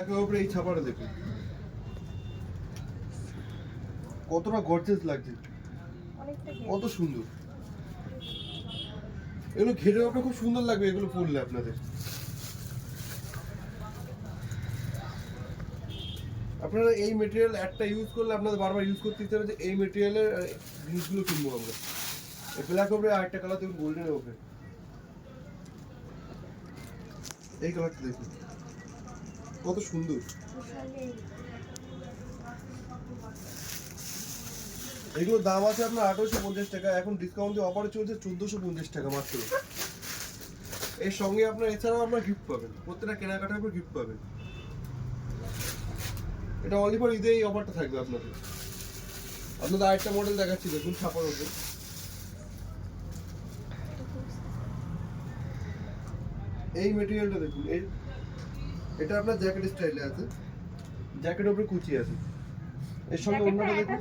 উপরে এই ছাপাটা দেখুন কতটা গর্জিয়াস লাগছে, কত সুন্দর। এগুলো ঘেরের উপরে খুব সুন্দর লাগবে এগুলো পরলে আপনাদের। আপনারা এই মেটেরিয়াল একটা ইউজ করলে আপনাদের বারবার ইউজ করতে ইচ্ছে হবে যে এই মেটেরিয়ালের জিনিসগুলো কিনবো আমরা। এই ব্ল্যাক উপরে আর একটা কালার দেখুন গোল্ডেনের উপরে, এই কালারটা দেখুন কত সুন্দর। এগুলোর দাম আছে আপনার 1850 টাকা, এখন ডিসকাউন্টে অফারে চলছে 1450 টাকা মাত্র। এর সঙ্গে আপনার এছাড়াও আপনার গিফট পাবেন, প্রত্যেকটা কেনাকাটার উপর গিফট পাবেন। এটা অনলি ফর ঈদে এই অফারটা থাকবে আপনাদের। আপনাদের আরেকটা মডেল দেখাচ্ছি দেখুন ছাপার উপর, এই মেটেরিয়ালটা দেখুন। এটা আপনার জ্যাকেট স্টাইলে আছে, জ্যাকেটের উপরে কুচি আছে। এর সঙ্গে অন্যটা দেখুন,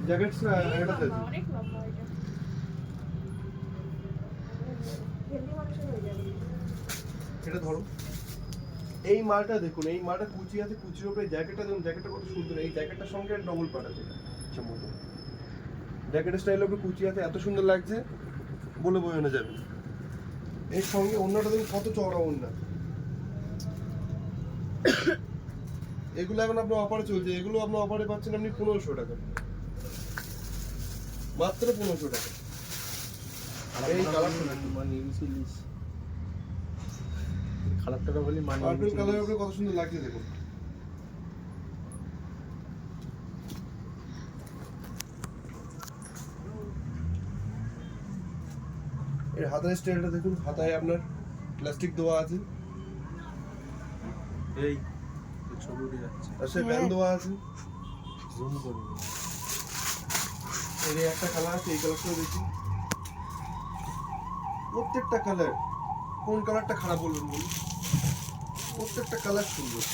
জ্যাকেট এটা আছে। এটা ধরো, এই মালটা দেখুন, এই মালটা কুচি আছে, কুচির উপরে জ্যাকেটটা দেখুন, জ্যাকেটটা কত সুন্দর। এই জ্যাকেটটার সঙ্গে ডবল পাট আছে সম্ভবত, জ্যাকেটের স্টাইলের উপরে কুচি আছে, এত সুন্দর লাগছে বলে বোঝানো যাবে। এর সঙ্গে অন্যটা দেখুন কত চওড়া অন্য। এগুলো এখন আপনার অফারে চলছে, এগুলো আপনার অফারে পাচ্ছেন আপনি 1500 টাকা, মাত্র 1500 টাকা। এই কালারটা বলি পার্পল কালারের উপরে কত সুন্দর লাগছে দেখুন। এর হাতার স্টাইলটা দেখুন, হাতায় আপনার প্লাস্টিক দেওয়া আছে, এই ছবি উঠে যাচ্ছে, আর সে ব্যান্ড দেওয়া আছে। জুম করুন। এর একটা কালার আছে, এই কালারটাও দেখুন। প্রত্যেকটা কালার, কোন কালারটা খারাপ বলবেন বলুন, প্রত্যেকটা কালার সুন্দর।